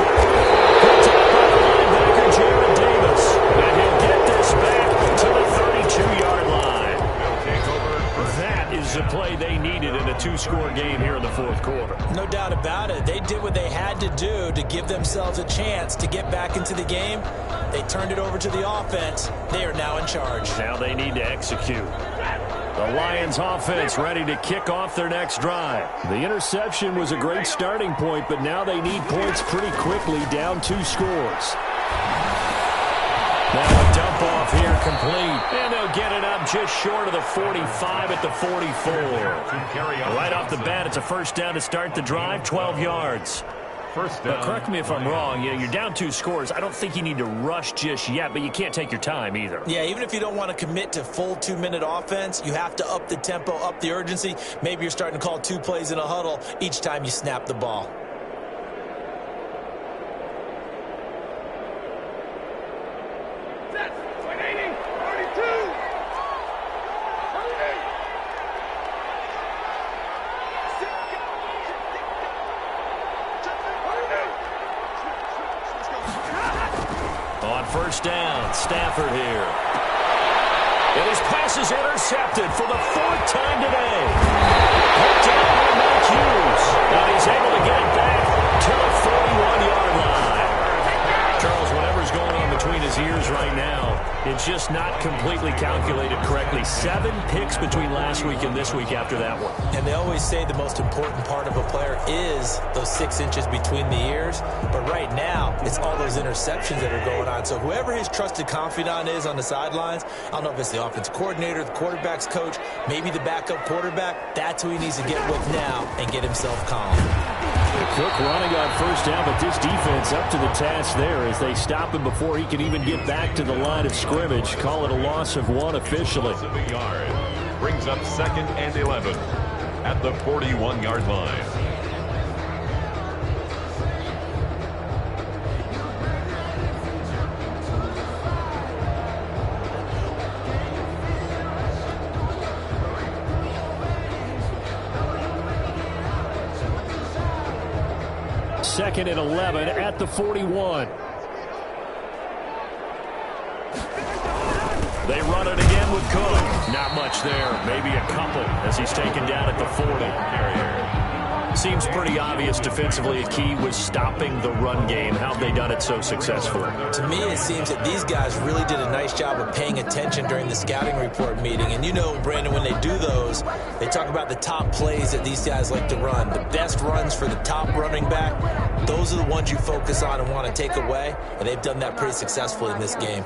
S3: Picked up by the linebacker, Jared Davis. And he'll get this back to the 32-yard line.
S4: They'll take over.
S3: That is the play they needed in a 2-score game here in the 4th quarter.
S9: No doubt about it. They did what they had to do to give themselves a chance to get back into the game. They turned it over to the offense. They are now in charge.
S3: Now they need to execute. The Lions offense ready to kick off their next drive. The interception was a great starting point, but now they need points pretty quickly, down 2 scores. Now a dump off here complete, and they'll get it up just short of the 45 at the 44. Right off the bat, it's a 1st down to start the drive, 12 yards.
S4: First down.
S3: Now, correct me if I'm wrong. You're down 2 scores. I don't think you need to rush just yet, but you can't take your time either.
S9: Yeah, even if you don't want to commit to full 2-minute offense, you have to up the tempo, up the urgency. Maybe you're starting to call 2 plays in a huddle each time you snap the ball.
S3: On 1st down, Stafford here. And his pass is intercepted for the 4th time today. Picked up by Mike Hughes. And he's able to get it back to the 41-yard line. Charles, whatever's going on between his ears right now, it's just not completely calculated correctly. 7 picks between last week and this week after that one.
S9: And they always say the most important part of a player is those 6 inches between the ears. But right now, it's all those interceptions that are going on. So whoever his trusted confidant is on the sidelines, I don't know if it's the offensive coordinator, the quarterback's coach, maybe the backup quarterback, that's who he needs to get with now and get himself calm.
S3: Cook running on 1st down, but this defense up to the task there as they stop him before he can even get back to the line of scrimmage. Call it a loss of 1 officially.
S4: Brings up 2nd and 11 at the 41-yard line.
S3: 2nd and 11 at the 41. They run it again with Cook. Not much there. Maybe a couple as he's taken down at the 40. Seems pretty obvious defensively a key was stopping the run game. How have they done it so successfully?
S9: To me, it seems that these guys really did a nice job of paying attention during the scouting report meeting. And you know, Brandon, when they do those, they talk about the top plays that these guys like to run. The best runs for the top running back, those are the ones you focus on and want to take away. And they've done that pretty successfully in this game.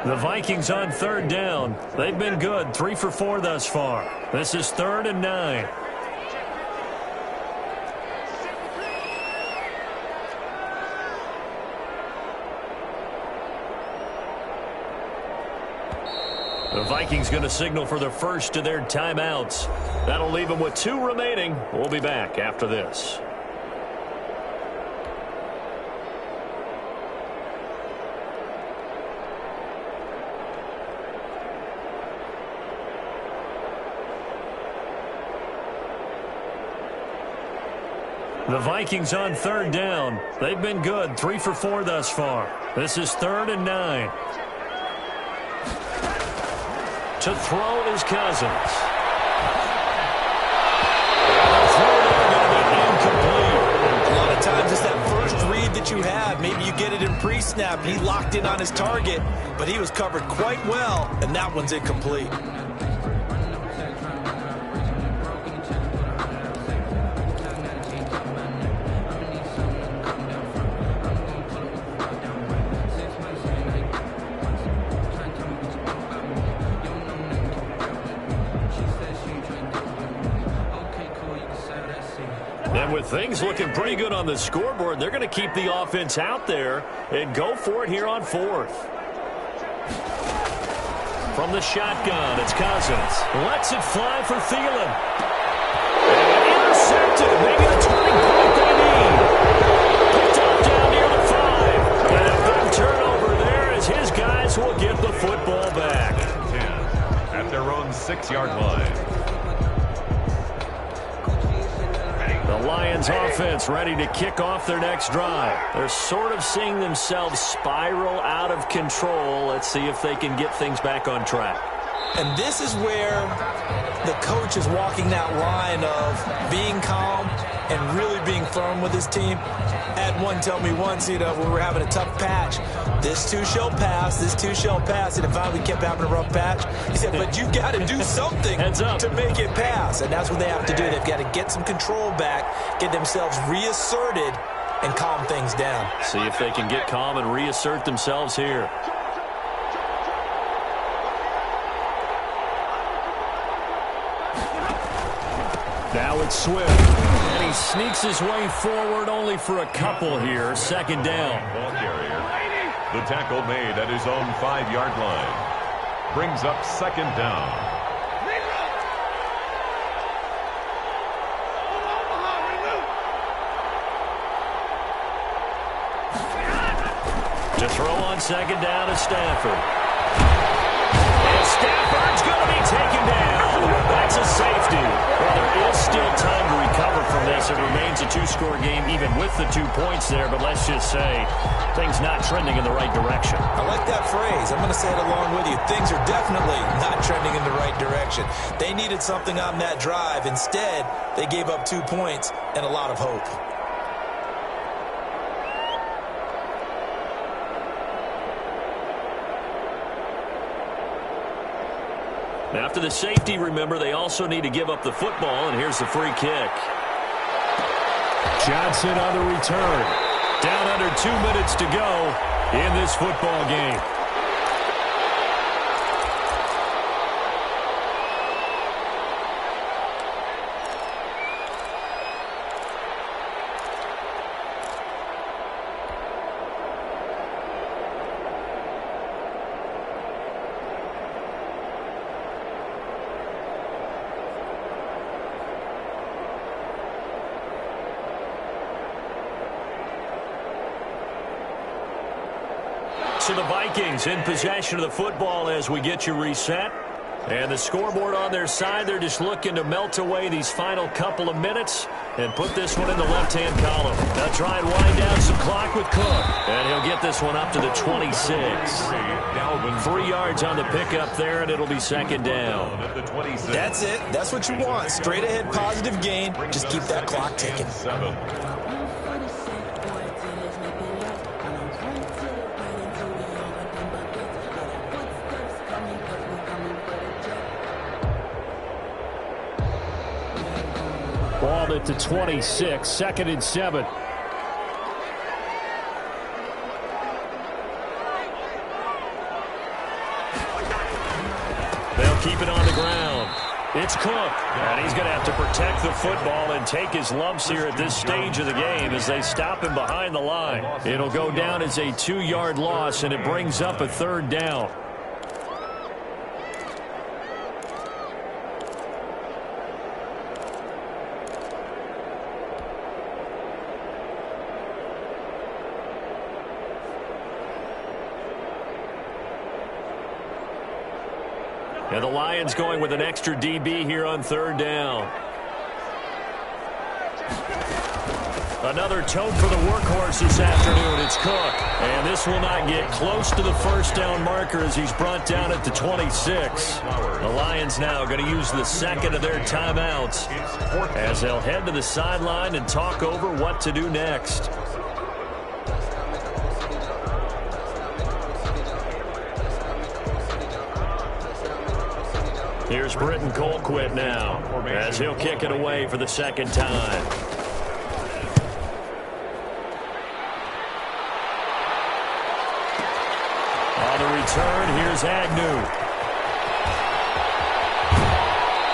S3: The Vikings on 3rd down. They've been good, 3 for 4 thus far. This is 3rd and 9. The Vikings going to signal for the first of their timeouts. That'll leave them with 2 remaining. We'll be back after this. The Vikings on 3rd down. They've been good, 3 for 4 thus far. This is 3rd and 9. To throw is Cousins. Throw there going to be incomplete.
S9: A lot of times it's that first read that you have. Maybe you get it in pre-snap. He locked in on his target, but he was covered quite well, and that one's incomplete.
S3: And with things looking pretty good on the scoreboard, they're going to keep the offense out there and go for it here on 4th. From the shotgun, it's Cousins. Lets it fly for Thielen. And intercepted. Maybe the turning point they need. Picked up down near the 5. And a big turnover there as his guys will get the football back.
S4: 10 at their own 6-yard line.
S3: The Lions offense ready to kick off their next drive. They're sort of seeing themselves spiral out of control. Let's see if they can get things back on track.
S9: And this is where the coach is walking that line of being calm and really being firm with his team. I had one tell me once, when we were having a tough patch, this too shall pass, this too shall pass. And if we kept having a rough patch, he said, but you got to do something to make it pass. And that's what they have to do. They've got to get some control back, get themselves reasserted, and calm things down.
S3: See if they can get calm and reassert themselves here. Now it's Swift, and he sneaks his way forward only for a couple here. 2nd down.
S4: Ball carrier. The tackle made at his own 5-yard line. Brings up 2nd down.
S3: To throw on 2nd down is Stafford. And Stafford's going to be taken down. That's a safety. Well, there is still time to recover from this. It remains a 2-score game even with the 2 points there, but let's just say things not trending in the right direction.
S9: I like that phrase. I'm going to say it along with you. Things are definitely not trending in the right direction. They needed something on that drive. Instead, they gave up 2 points and a lot of hope.
S3: After the safety, remember, they also need to give up the football, and here's the free kick. Johnson on the return. Down under 2 minutes to go in this football game. So the Vikings in possession of the football as we get you reset. And the scoreboard on their side, they're just looking to melt away these final couple of minutes and put this one in the left-hand column. They'll try and wind down some clock with Cook. And he'll get this one up to the 26. 3 yards on the pickup there, and it'll be second down.
S9: That's it. That's what you want. Straight ahead, positive gain. Just keep that clock ticking.
S3: Ball at the 26, 2nd and 7. They'll keep it on the ground. It's Cook, and he's going to have to protect the football and take his lumps here at this stage of the game as they stop him behind the line. It'll go down as a 2-yard loss, and it brings up a 3rd down. And the Lions going with an extra DB here on 3rd down. Another tote for the workhorse this afternoon. It's Cook. And this will not get close to the 1st down marker as he's brought down at the 26. The Lions now going to use the 2nd of their timeouts as they'll head to the sideline and talk over what to do next. Here's Britton Colquitt now as he'll kick it away for the 2nd time. On the return, here's Agnew.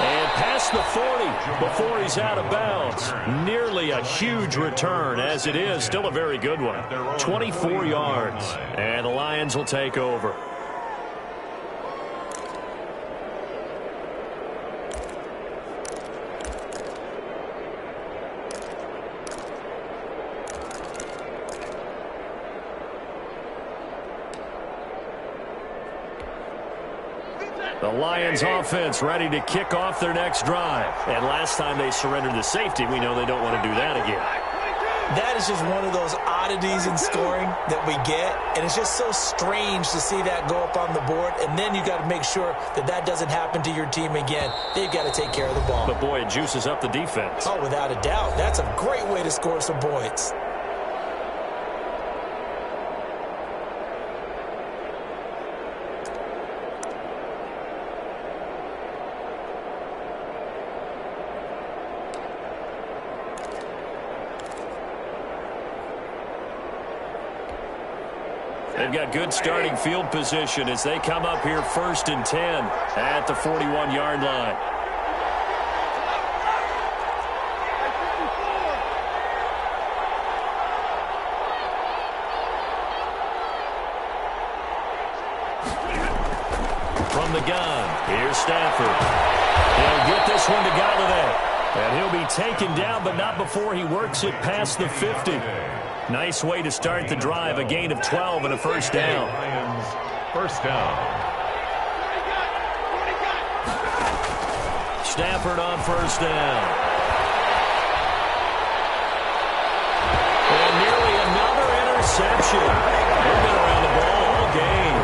S3: And past the 40 before he's out of bounds. Nearly a huge return, as it is. Still a very good one. 24 yards. And the Lions will take over. The Lions offense ready to kick off their next drive. And last time they surrendered the safety, we know they don't want to do that again.
S9: That is just one of those oddities in scoring that we get. And it's just so strange to see that go up on the board. And then you got to make sure that that doesn't happen to your team again. They've got to take care of the ball.
S3: But, boy, it juices up the defense.
S9: Oh, without a doubt. That's a great way to score some points.
S3: They've got good starting field position as they come up here 1st and 10 at the 41-yard line. From the gun, here's Stafford. He'll get this one to Galladay. And he'll be taken down, but not before he works it past the 50. Nice way to start the drive, a gain of 12 and a 1st down.
S4: Lions, 1st down.
S3: Stafford on 1st down. And nearly another interception. They've been around the ball all game.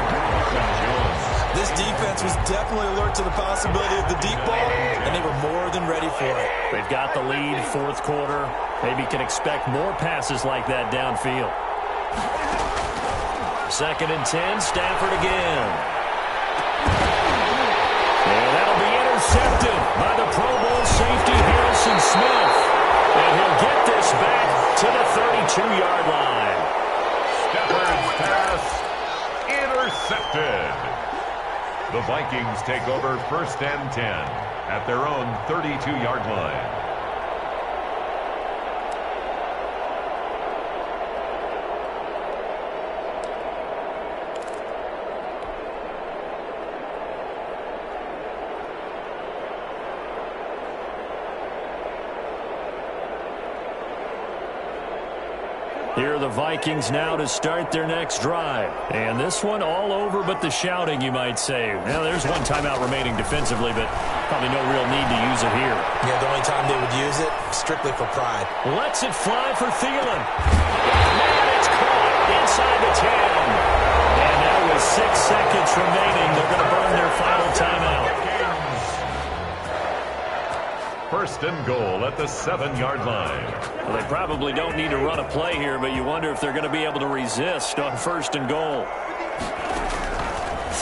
S9: This defense was definitely alert to the possibility of the deep ball, and they were more than ready for it.
S3: They've got the lead, 4th quarter. Maybe can expect more passes like that downfield. 2nd and 10, Stafford again. And that'll be intercepted by the Pro Bowl safety Harrison Smith. And he'll get this back to the 32-yard line.
S4: Stafford's pass intercepted. The Vikings take over 1st and 10 at their own 32-yard line.
S3: Here are the Vikings now to start their next drive. And this one all over but the shouting, you might say. Now, there's one timeout remaining defensively, but probably no real need to use it here.
S9: Yeah, the only time they would use it, strictly for pride.
S3: Lets it fly for Thielen. And it's caught inside the 10. And now with 6 seconds remaining, they're going to burn their final timeout.
S4: First and goal at the 7-yard line.
S3: Well, they probably don't need to run a play here, but you wonder if they're going to be able to resist on first and goal.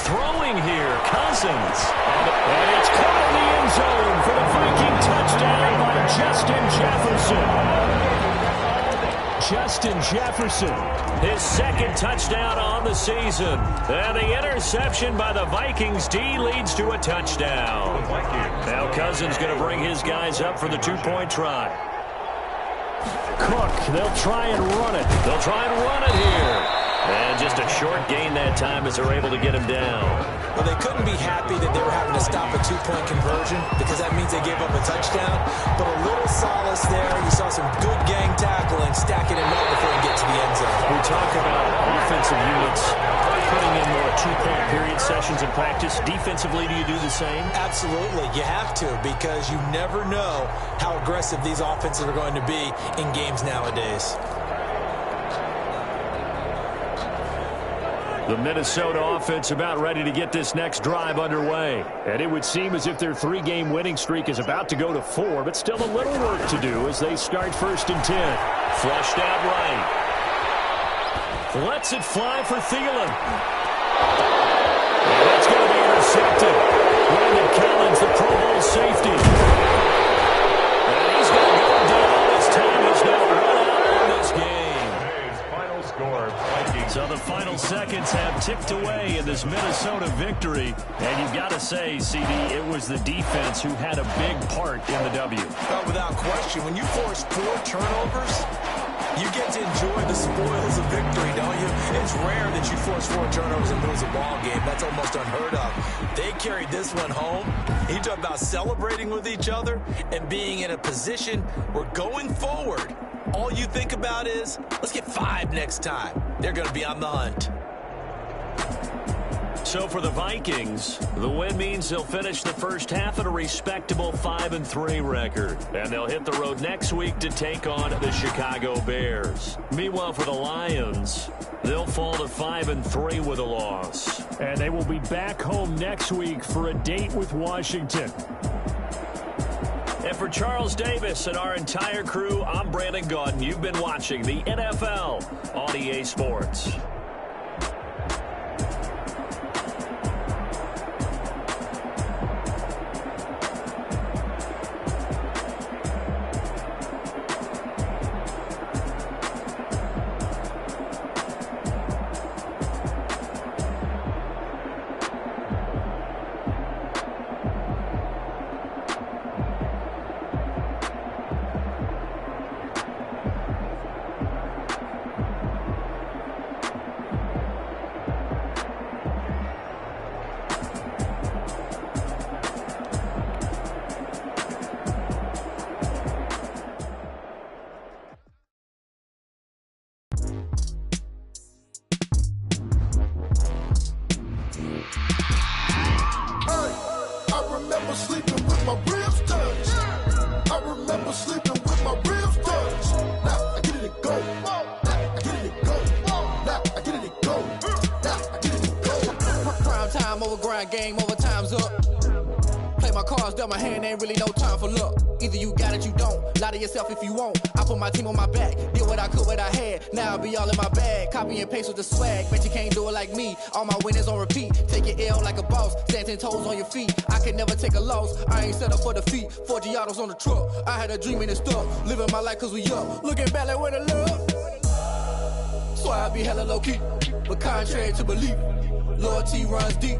S3: Throwing here, Cousins. And it's caught in the end zone for the Viking touchdown by Justin Jefferson. Justin Jefferson, his second touchdown on the season. And the interception by the Vikings D leads to a touchdown. Now Cousins going to bring his guys up for the 2-point try. Cook, they'll try and run it. They'll try and run it here. And just a short gain that time as they're able to get him down.
S9: Well, they couldn't be happy that they were having to stop a 2-point conversion because that means they gave up a touchdown. But a little solace there. You saw some good gang tackling, stacking him up before he gets to the end zone.
S3: We talk about offensive units putting in more 2-point period sessions in practice. Defensively, do you do the same?
S9: Absolutely. You have to because you never know how aggressive these offenses are going to be in games nowadays.
S3: The Minnesota offense about ready to get this next drive underway. And it would seem as if their 3-game winning streak is about to go to 4, but still a little work to do as they start first and 10. Flushed out right. Lets it fly for Thielen. And that's going to be intercepted. Brandon Collins, the Pro Bowl safety. And he's going to go down. His time is now run out in this game.
S4: Today's final score, Vikings.
S3: So the final seconds have ticked away in this Minnesota victory. And you've got to say, CD, it was the defense who had a big part in the W.
S9: Well, without question, when you force 4 turnovers, you get to enjoy the spoils of victory, don't you? It's rare that you force 4 turnovers and lose a ball game. That's almost unheard of. They carried this one home. You talk about celebrating with each other and being in a position where going forward, all you think about is, let's get 5 next time. They're going to be on the hunt.
S3: So for the Vikings, the win means they'll finish the first half at a respectable 5-3 record. And they'll hit the road next week to take on the Chicago Bears. Meanwhile, for the Lions, they'll fall to 5-3 with a loss. And they will be back home next week for a date with Washington. And for Charles Davis and our entire crew, I'm Brandon Gaudin. You've been watching the NFL on EA Sports.
S2: Game over, time's up. Play my cards, dealt my hand, ain't really no time for luck. Either you got it, you don't. Lie to yourself if you won't. I put my team on my back, did what I could, what I had. Now I'll be all in my bag, copy and paste with the swag. Bet you can't do it like me. All my winners on repeat. Take your L like a boss, stand 10 toes on your feet. I can never take a loss. I ain't set up for defeat. 4 Giottos on the truck. I had a dream and it stuck. Living my life cause we up. Looking back like where the love. So I be hella low key, but contrary to belief, loyalty runs deep.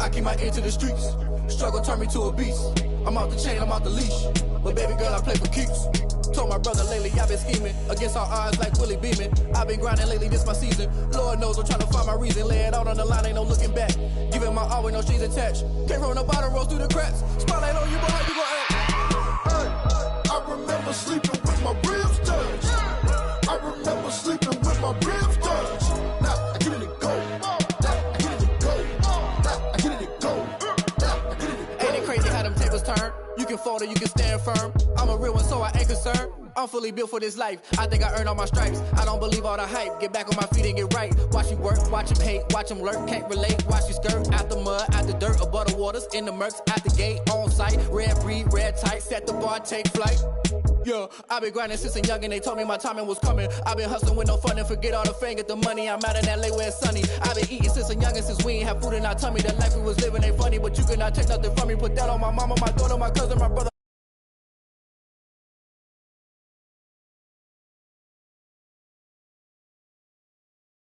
S2: I keep my ear to the streets. Struggle turned me to a beast. I'm out the chain, I'm out the leash. But baby girl, I play for keeps. Told my brother lately, I've been scheming against all odds like Willie Beeman. I've been grinding lately, this my season. Lord knows I'm trying to find my reason. Lay it out on the line, ain't no looking back. Giving my all with no strings attached. Came from the bottom, rose through the cracks. Spotlight on you, but how you gon' act?
S1: Hey, I remember sleeping with my ribs touched. I remember sleeping
S2: can fold or you can stand firm. I'm a real one, so I ain't concerned. I'm fully built for this life. I think I earned all my stripes. I don't believe all the hype. Get back on my feet and get right. Watch you work, watch him hate, watch him lurk. Can't relate, watch you skirt. Out the mud, out the dirt, above the waters, in the murks, out the gate, on site. Red breed, red tight, set the bar, take flight. Yeah, I been grinding since a youngin', they told me my timing was coming. I been hustling with no fun and forget all the fame, get the money. I'm out in LA where it's sunny. I been eating since a youngin', since we ain't have food in our tummy. The life we was living ain't funny, but you cannot take nothing from me. Put that on my mama, my daughter, my cousin, my brother.